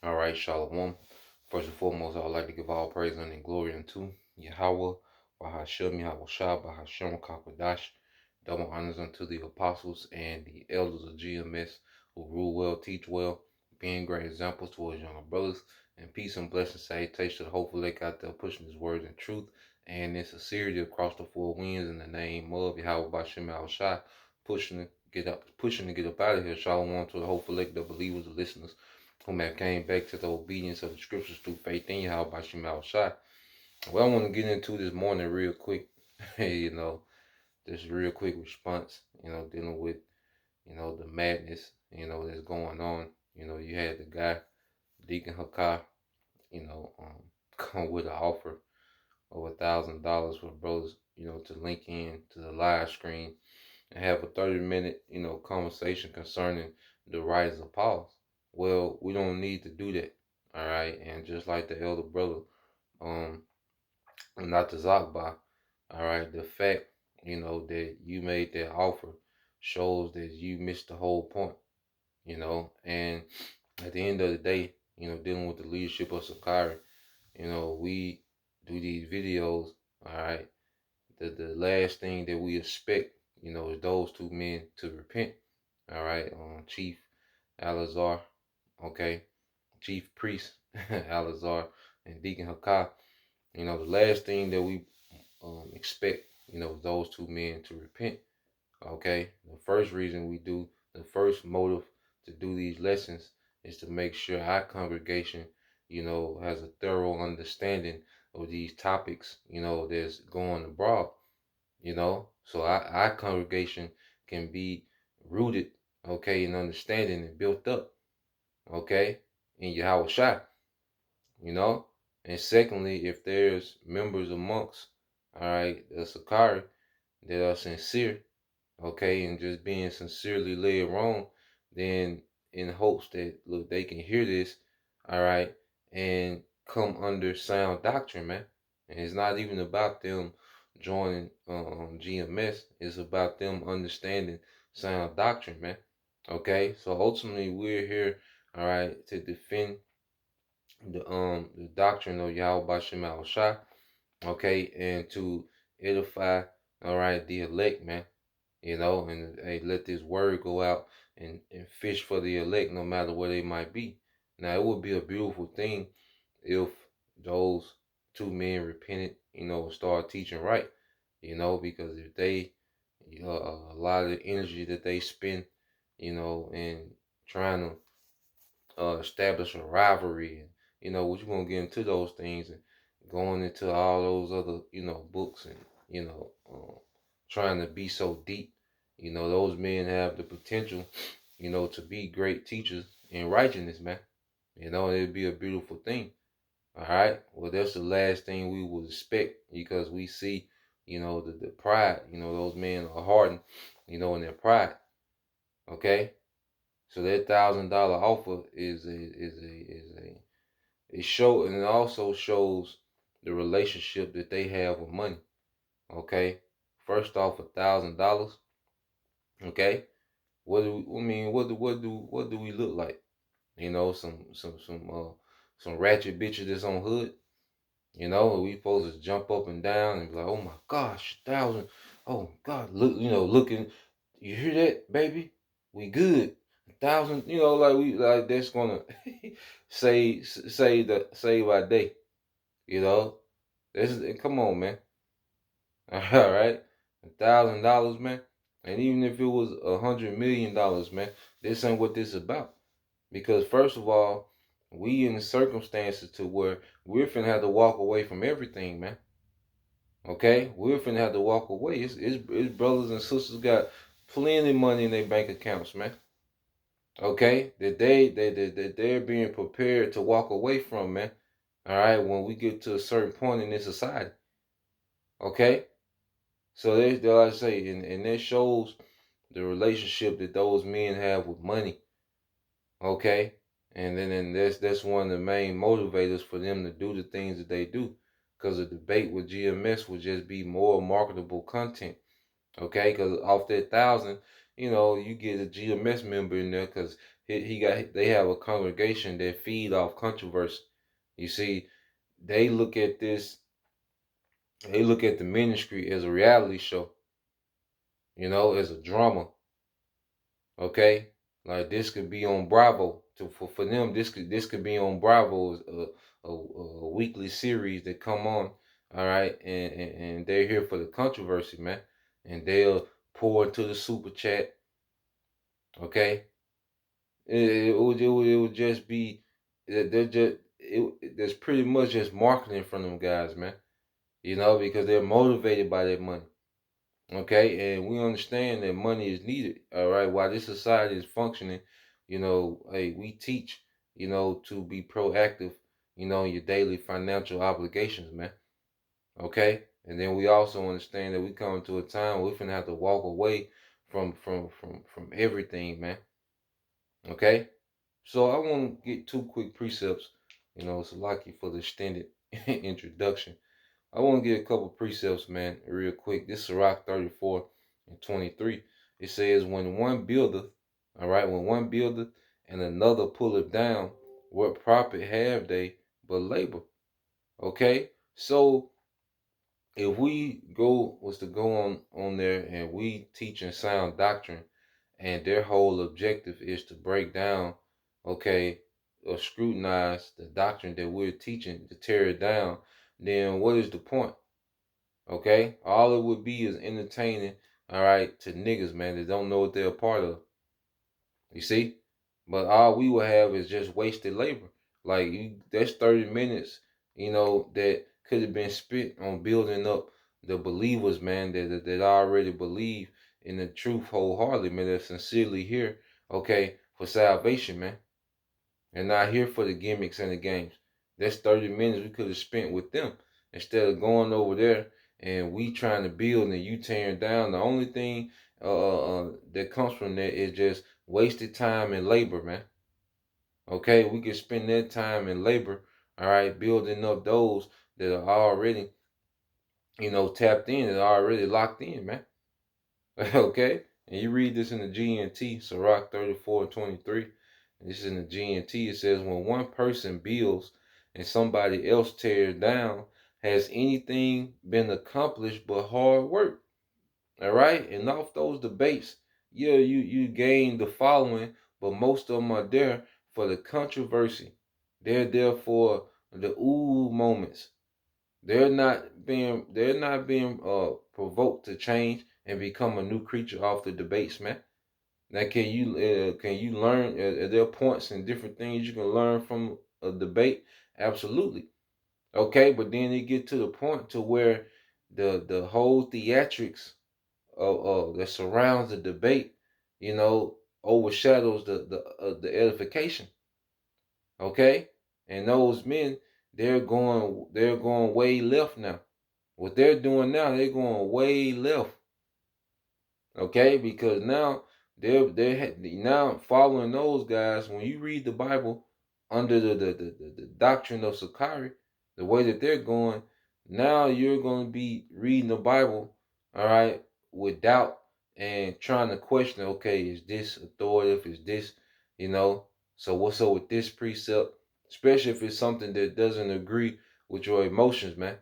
All right, Shalom. First and foremost, I would like to give all praise and glory unto Yahweh, Bahashem, Yahweh Shah, Bahashem, Kakwadash. Double honors unto the apostles and the elders of GMS who rule well, teach well, being great examples towards younger brothers. And peace and blessings, salutation to the hopeful lake out there pushing his word and truth and in sincerity across the four winds in the name of Yahweh Bahashem, Yahweh Shah, pushing to get up out of here. Shalom to the hopeful lake, the believers, the listeners whom have came back to the obedience of the scriptures through faith in Yahweh by Shemal Shai. Well, I want to get into this morning real quick. This real quick response, dealing with, the madness, that's going on. You had the guy, Deacon Hakah, come with an offer of $1,000 for brothers, to link in to the live screen and have a 30-minute, conversation concerning the rise of Paul. Well, we don't need to do that. All right. And just like the elder brother, um, not the Zakba, all right, the fact, that you made that offer shows that you missed the whole point, and at the end of the day, dealing with the leadership of Sakari, we do these videos, all right. The last thing that we expect, is those two men to repent. All right. Chief Alazar, okay, Chief Priest Alazar and Deacon Hakah. The last thing that we expect, those two men to repent. Okay. The first reason we do, the first motive to do these lessons is to make sure our congregation, has a thorough understanding of these topics, that's going abroad, so our congregation can be rooted, okay, in understanding and built up, okay, in Yahweh Shai, you know. And secondly, if there's members amongst, all right, the Sakari that are sincere, okay, and just being sincerely led wrong, then in hopes that, look, they can hear this, all right, and come under sound doctrine, man. And it's not even about them joining GMS. It's about them understanding sound doctrine, man. Okay, so ultimately we're here, all right, to defend the doctrine of Yahweh Bashem Al Shah, okay, and to edify, all right, the elect, man, and hey, let this word go out and fish for the elect no matter where they might be. Now, it would be a beautiful thing if those two men repented, and start teaching right, because if they, a lot of the energy that they spend, in trying to establish a rivalry, and we're gonna get into those things and going into all those other books and trying to be so deep. Those men have the potential, to be great teachers in righteousness, man. It'd be a beautiful thing. All right. Well, that's the last thing we would expect because we see, the pride. Those men are hardened, in their pride. Okay. So that $1,000 offer it show, and it also shows the relationship that they have with money. Okay. First off, $1,000. Okay. What do we, I mean? What do we look like? Some ratchet bitches that's on hood. We supposed to jump up and down and be like, oh my gosh, 1,000. Oh God, look, looking. You hear that, baby? We good. 1,000. Like we like that's gonna save our day. This is come on, man. All right, $1,000, man. And even if it was $100 million, man, this ain't what this is about. Because first of all, we in circumstances to where we're finna have to walk away from everything, man. Okay, we're finna have to walk away. It's brothers and sisters got plenty of money in their bank accounts, man. Okay, that they're being prepared to walk away from, man. All right, when we get to a certain point in this society. Okay, so they like I say, and that shows the relationship that those men have with money. Okay, and that's one of the main motivators for them to do the things that they do, because a debate with GMS would just be more marketable content. Okay, because off that 1,000, you get a GMS member in there because they have a congregation that feed off controversy. You see, they look at this, they look at the ministry as a reality show, as a drama. Okay, like this could be on Bravo. For them, this could be on Bravo, a weekly series that come on. All right, and they're here for the controversy, man, and they'll pour into the super chat. Okay, it would just be they're just there's pretty much just marketing from them guys, man. Because they're motivated by that money. Okay, and we understand that money is needed. All right, while this society is functioning, hey, we teach, to be proactive, in your daily financial obligations, man. Okay, and then we also understand that we come to a time where we're gonna have to walk away from everything, man. Okay, so I want to get two quick precepts. So lucky for the extended introduction. I want to get a couple precepts, man, real quick. This is Sirach 34 and 23. It says, when one buildeth, all right, when one buildeth and another pulleth down, what profit have they but labor? Okay, so if we was to go on there and we teaching sound doctrine, and their whole objective is to break down, okay, or scrutinize the doctrine that we're teaching to tear it down, then what is the point? Okay, all it would be is entertaining, all right, to niggas, man, that don't know what they're a part of. You see, but all we will have is just wasted labor. Like that's 30 minutes, that could have been spent on building up the believers, man, that already believe in the truth wholeheartedly, man, that sincerely here, okay, for salvation, man, and not here for the gimmicks and the games. That's 30 minutes we could have spent with them instead of going over there and we trying to build and you tearing down. The only thing that comes from that is just wasted time and labor, man. Okay, we could spend that time and labor, all right, building up those that are already, tapped in and already locked in, man. Okay, and you read this in the GNT, Sirach 34 and 23. And this is in the GNT. It says, when one person builds and somebody else tears down, has anything been accomplished but hard work? All right, and off those debates, yeah, you gain the following, but most of them are there for the controversy. They're there for the ooh moments. They're not being provoked to change and become a new creature off the debates, man. Now, can you learn? Are there points and different things you can learn from a debate? Absolutely. Okay, but then it get to the point to where the whole theatrics that surrounds the debate, overshadows the edification. Okay, and those men, they're going way left now. What they're doing now, they're going way left. Okay, because now they're now following those guys. When you read the Bible under the doctrine of Sakari, the way that they're going, now you're going to be reading the Bible, all right, with doubt and trying to question. Okay, is this authoritative? Is this, you know? So what's up with this precept? Especially if it's something that doesn't agree with your emotions, man.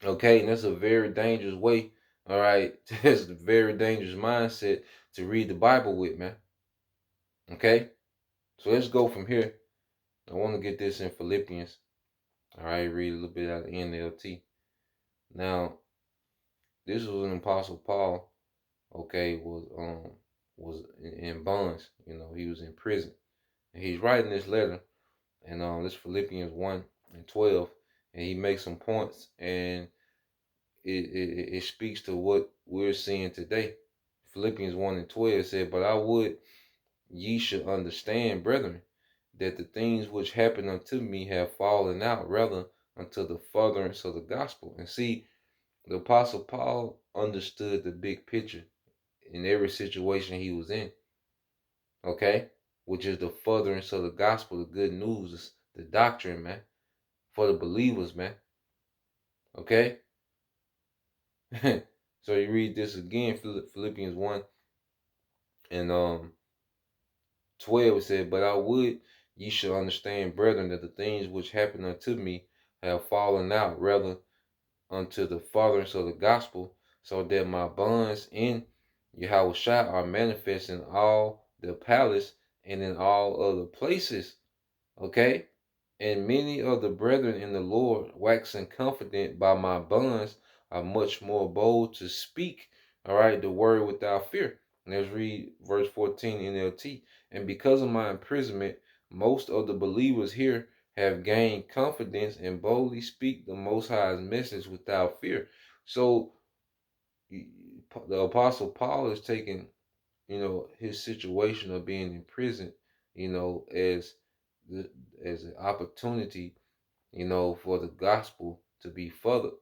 Okay, and that's a very dangerous way. All right, that's a very dangerous mindset to read the Bible with, man. Okay, so let's go from here. I want to get this in Philippians. All right, read a little bit out of NLT. Now, this was an Apostle Paul. Okay, was in bonds. He was in prison, and he's writing this letter, and this Philippians 1:12, and he makes some points, and it speaks to what we're seeing today. Philippians 1:12 said, but I would ye should understand, brethren, that the things which happen unto me have fallen out rather unto the furtherance of the gospel. And see, the Apostle Paul understood the big picture in every situation he was in, okay? Which is the furtherance of the gospel, the good news, the doctrine, man, for the believers, man, okay? So you read this again, Philippians 1 and 12, it said, "But I would ye should understand, brethren, that the things which happened unto me have fallen out rather unto the furtherance of the gospel, so that my bonds in Yahushua are manifest in all the palace and in all other places." Okay? And many of the brethren in the Lord, waxing confident by my bonds, are much more bold to speak, all right, the word without fear. Let's read verse 14 NLT. "And because of my imprisonment, most of the believers here have gained confidence and boldly speak the Most High's message without fear." So the Apostle Paul is taking, his situation of being in prison, as the as an opportunity, for the gospel to be furthered.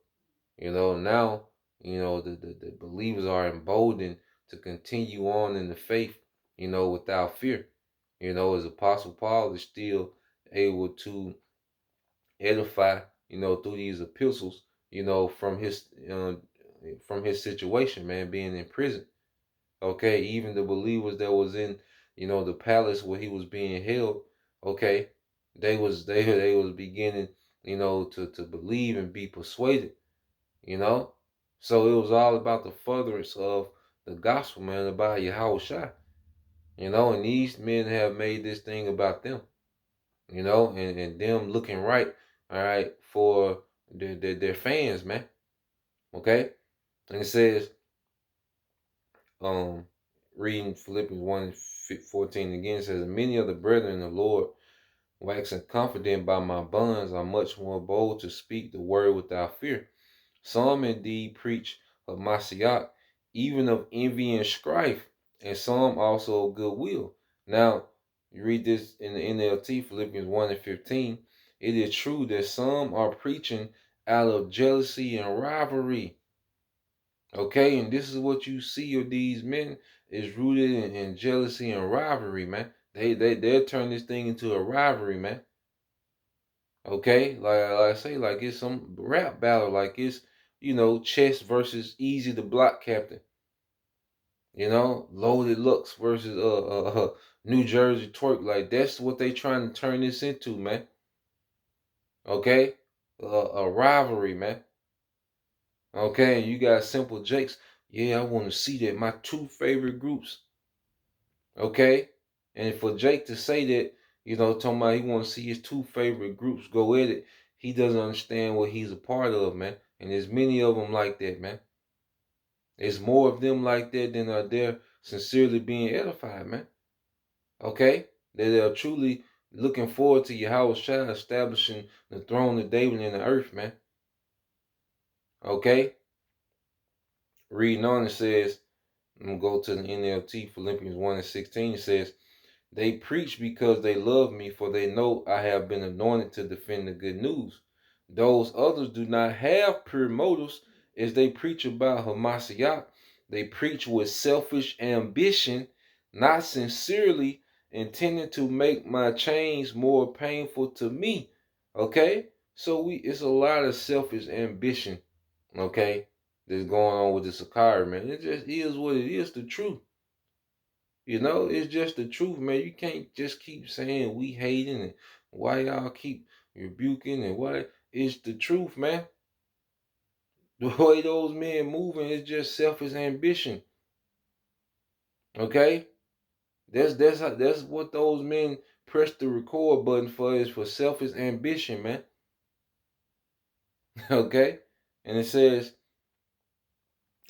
Now, the believers are emboldened to continue on in the faith, without fear. As Apostle Paul is still able to edify, through these epistles, from his situation, man, being in prison. Okay, even the believers that was in, the palace where he was being held, okay, they was beginning, to believe and be persuaded, you know. So it was all about the furtherance of the gospel, man, about Yahushua, and these men have made this thing about them, and them looking right, all right, for their fans, man. Okay. And it says, um, reading Philippians 1:14 again, it says, "Many of the brethren in the Lord, waxing confident by my bonds, are much more bold to speak the word without fear. Some indeed preach of Mashiach, even of envy and strife, and some also of goodwill." Now, you read this in the NLT, Philippians 1:15. "It is true that some are preaching out of jealousy and rivalry." Okay, and this is what you see of these men is rooted in jealousy and rivalry, man. They'll turn this thing into a rivalry, man. Okay, like I say, like it's some rap battle, like it's chess versus Easy the Block Captain. Loaded Lux versus New Jersey Twerk. Like that's what they trying to turn this into, man. Okay, a rivalry, man. Okay, and you got Simple Jakes. Yeah, I want to see that my two favorite groups. Okay, and for Jake to say that, talking about he want to see his two favorite groups go at it, he doesn't understand what he's a part of, man. And there's many of them like that, man. There's more of them like that than are there sincerely being edified, man. Okay, that are truly looking forward to Yahushua establishing the throne of David in the earth, man. Okay, reading on, it says, I'm gonna go to the NLT, Philippians 1:16. It says, "They preach because they love me, for they know I have been anointed to defend the good news. Those others do not have pure motives as they preach about Hamashiach. They preach with selfish ambition, not sincerely intending to make my chains more painful to me." Okay? So it's a lot of selfish ambition, okay, that's going on with the Sakari, man. It just is what it is, the truth. It's just the truth, man. You can't just keep saying we hating and why y'all keep rebuking and why. It's the truth, man. The way those men moving is just selfish ambition. Okay? That's what those men press the record button for, is for selfish ambition, man. Okay? And it says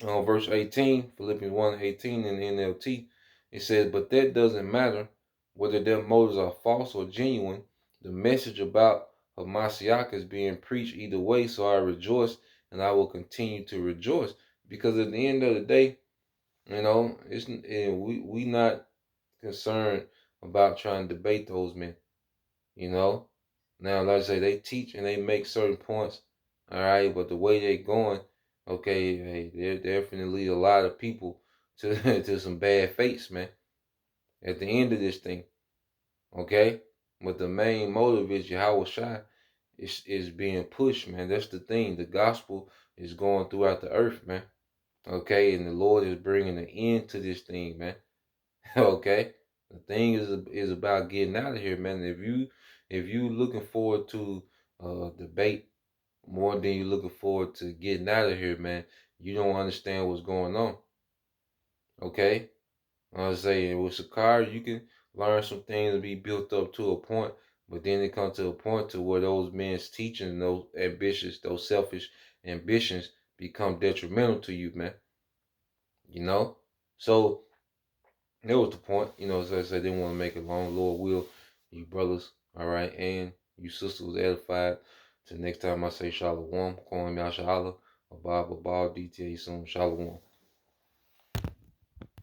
verse 18, Philippians 1:18 in the NLT, it says, "But that doesn't matter whether their motives are false or genuine. The message about Hamashiach is being preached either way, so I rejoice and I will continue to rejoice." Because at the end of the day, we not concerned about trying to debate those men. Now, like I say, they teach and they make certain points, all right, but the way they going, okay, hey, they definitely lead a lot of people to to some bad fates, man. At the end of this thing, okay, but the main motive is Yahushua is being pushed, man. That's the thing. The gospel is going throughout the earth, man. Okay, and the Lord is bringing an end to this thing, man. Okay, The thing is about getting out of here, man. If you looking forward to debate more than you looking forward to getting out of here, man, you don't understand what's going on. Okay? I was saying with Sakari, you can learn some things and be built up to a point, but then it comes to a point to where those men's teaching, those ambitious, those selfish ambitions become detrimental to you, man. You know? So that was the point. You know, as I said, they didn't want to make it long. Lord will, you brothers, all right, and you sisters was edified. Till next time I say Shalom, calling me out Shalom, Abba, DTA soon, Shalom.